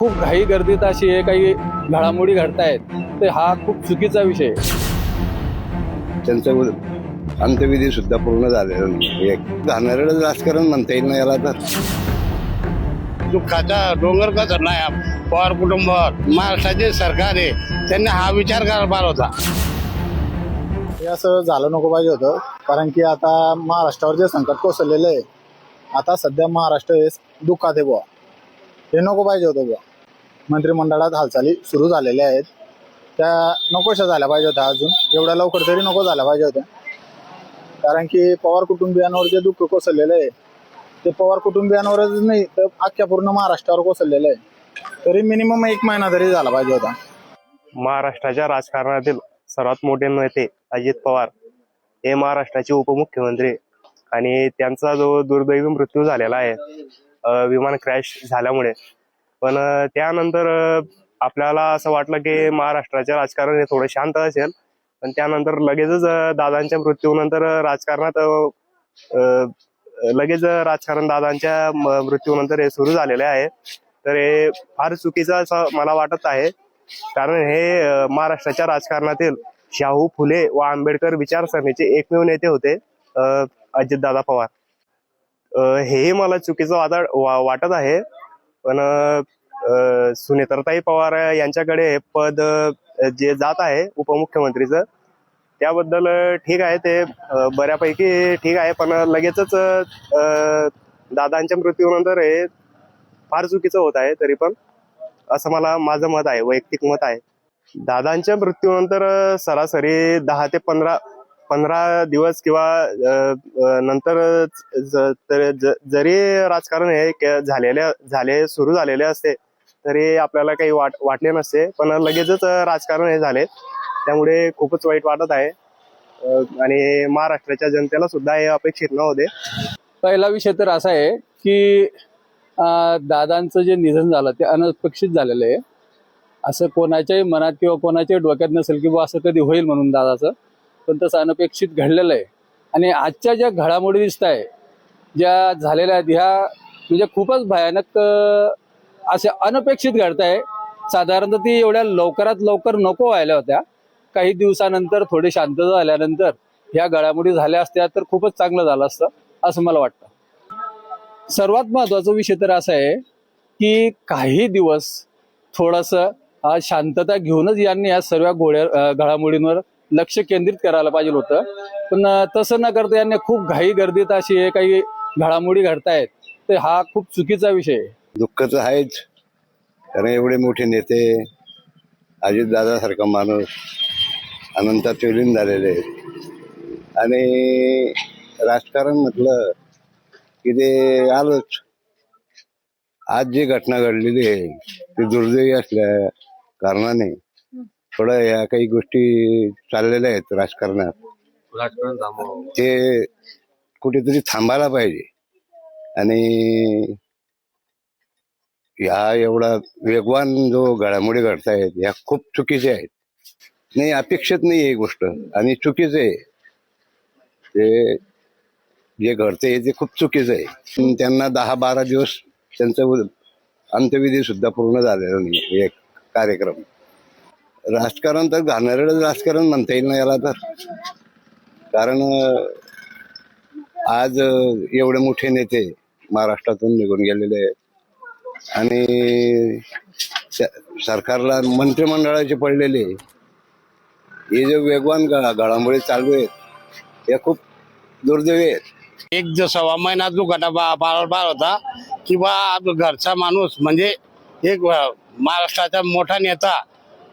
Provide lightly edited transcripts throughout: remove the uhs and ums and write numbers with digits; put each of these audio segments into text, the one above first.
खूप घाई गर्दीत अशी हे काही घडामोडी घडतायत तर हा खूप चुकीचा विषय आहे. त्यांचं अंत्यविधी सुद्धा पूर्ण झालेला नाही. एक घाणेरडं राजकारण म्हणता येईल ना याला. तर दुःखाचा डोंगर कसं आहे पवार कुटुंबावर. महाराष्ट्राचे सरकार आहे, त्यांनी हा विचार करायला पाहिजे होता. हे असं झालं नको पाहिजे होतं, कारण की आता महाराष्ट्रावर जे संकट कोसळलेलं आहे, आता सध्या महाराष्ट्र हे दुःखात आहे बुवा. हे नको पाहिजे होतं बुवा. मंत्रिमंडळात हालचाली सुरू झालेल्या आहेत, त्या नकोशा झाल्या पाहिजे होत्या. अजून एवढ्या लवकर तरी नको झाल्या पाहिजे होत्या, कारण की पवार कुटुंबियांवर जे दुःख कोसळलेलं आहे ते पवार कुटुंबियांवरच नाही तर अख्ख्या पूर्ण महाराष्ट्रावर कोसळलेलं आहे. तरी मिनिमम 1 महिना तरी झाला पाहिजे होता. महाराष्ट्राच्या राजकारणातील सर्वात मोठे नेते अजित पवार हे महाराष्ट्राचे उपमुख्यमंत्री, आणि त्यांचा जो दुर्दैवी मृत्यू झालेला आहे विमान क्रॅश झाल्यामुळे. पण त्यानंतर आपल्याला असं वाटलं की महाराष्ट्राचे राजकारण हे थोडं शांत असेल, पण त्यानंतर लगेचच दादांच्या मृत्यूनंतर दादांच्या मृत्यूनंतर हे सुरू झालेले आहे. तर हे फार चुकीचं असं मला वाटत आहे, कारण हे महाराष्ट्राच्या राजकारणातील शाहू फुले व आंबेडकर विचारसरणीचे एकमेव नेते होते अजितदादा पवार. हेही मला चुकीचं वाटत आहे. पण सुनेत्राताई पवार यांच्याकडे हे पद जे जात आहे उपमुख्यमंत्रीचं, त्याबद्दल ठीक आहे, ते बऱ्यापैकी ठीक आहे. पण लगेचच दादांच्या मृत्यूनंतर हे फार चुकीचं होत आहे. तरी पण असं माझं मत आहे, वैयक्तिक मत आहे. दादांच्या मृत्यूनंतर सरासरी 10 ते 15 दिवस किंवा नंतर जरी राजकारण हे सुरू झालेले असते तरी आपल्याला काही वाटले नसते. पण लगेचच राजकारण हे झाले, त्यामुळे खूपच वाईट वाटत आहे. आणि महाराष्ट्राच्या जनतेला सुद्धा हे अपेक्षित नव्हते. पहिला विषय तर असा आहे की दादांचं जे निधन झालं ते अनपेक्षित झालेलं आहे. असं कोणाच्याही मनात किंवा कोणाच्याही डोक्यात नसेल की बुवा असं कधी होईल म्हणून दादाचं, पण तसं अनपेक्षित घडलेलं आहे. आणि आजच्या ज्या घडामोडी दिसत आहे, ज्या झालेल्या आहेत, ह्या म्हणजे खूपच भयानक अशा अनपेक्षित घडत आहे. साधारणतः ती एवढ्या लवकरात लवकर नको व्हायला होत्या. काही दिवसानंतर थोडी शांतता झाल्यानंतर ह्या घडामोडी झाल्या असत्या तर खूपच चांगलं झालं असतं असं मला वाटतं. सर्वात महत्त्वाचा विषय तर असा आहे की काही दिवस थोडंसं शांतता घेऊनच यांनी या सर्व घडामोडींवर लक्ष केंद्रित करायला पाहिजे होतं. पण तसं न करता यांनी खूप घाई गर्दीत अशी हे काही घडामोडी घडतायत तर हा खूप चुकीचा विषय आहे. दुःखाचं आहेच, कारण एवढे मोठे नेते, अजितदादासारखा माणूस अनंतात विलीन झालेले आहेत. आणि राजकारण म्हटलं की ते आलोच. आज जी घटना घडलेली आहे ती दुर्दैवी असल्या कारणाने थोडं या काही गोष्टी चाललेल्या आहेत राजकारणात, ते कुठेतरी थांबायला पाहिजे. आणि ह्या एवढा वेगवान जो घडामोडी घडतायत ह्या खूप चुकीच्या आहेत. नाही, अपेक्षित नाही ही गोष्ट, आणि चुकीचं आहे. ते जे घडते ते खूप चुकीचं आहे. त्यांना 10-12 दिवस त्यांचं अंत्यविधी सुद्धा पूर्ण झालेला नाही. एक कार्यक्रम राजकारण तर घाणेरडं राजकारण म्हणता येईल ना याला. तर कारण आज एवढे मोठे नेते महाराष्ट्रातून निघून गेलेले आहेत, आणि सरकारला मंत्रिमंडळाचे पडलेले हे जे वेगवान घडामोडी चालू आहेत या खूप दुर्दैवी आहेत. 1-1.25 महिना दुखाटा पार होता की बा घरचा माणूस म्हणजे एक महाराष्ट्राचा मोठा नेता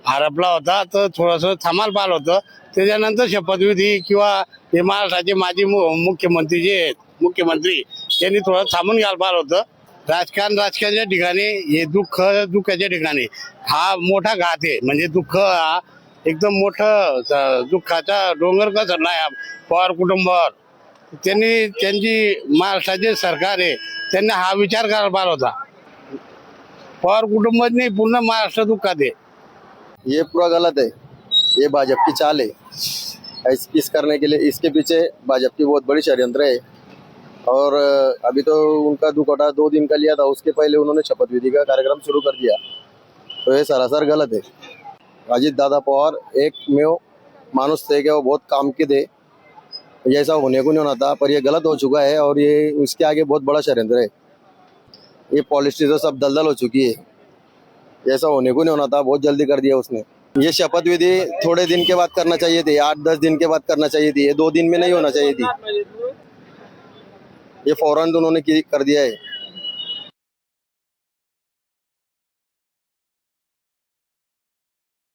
हरपला होता, तर थोडंसं थांबायला पाहिलं होतं. त्याच्यानंतर शपथविधी किंवा हे महाराष्ट्राचे माजी मुख्यमंत्री जे आहेत मुख्यमंत्री त्यांनी थोडं थांबून घ्यायला पाहिलं होतं. राजकारणाच्या ठिकाणी हे दुःखाच्या ठिकाणी हा मोठा घात आहे. म्हणजे दुःख हा एकदम मोठं दुःखाचा डोंगर कसं आहे पवार कुटुंबावर. त्यांची महाराष्ट्राचे सरकार आहे, त्यांनी हा विचार करायला पाहिजे होता. पवार कुटुंब नाही, पूर्ण महाराष्ट्र दुःखात आहे. ये पूरा गलत है, ये भाजपा की चाल है. इस करने के लिए इसके पीछे भाजपा की बहुत बड़ी षड्यंत्र है. और अभी तो उनका दुखौटा 2 दिन का लिया था, उसके पहले उन्होंने शपथ विधि का कार्यक्रम शुरू कर दिया. तो ये सरासर गलत है। अजित दादा पवार एकमेव मानुस थे कि वो बहुत काम के थे, ये ऐसा होने को नहीं होना था, पर ये गलत हो चुका है और ये उसके आगे बहुत बड़ा षड्यंत्र है। ये पॉलिटिक्स तो सब दलदल हो चुकी है, ऐसा होने को नहीं होना था, बहुत जल्दी कर दिया उसने। ये शपथ विधि थोड़े दिन के बाद करना चाहिए थी, 8-10 दिन के बाद करना चाहिए थी, ये 2 दिन में नहीं होना चाहिए थी, ये फौरन उन्होंने कर दिया है।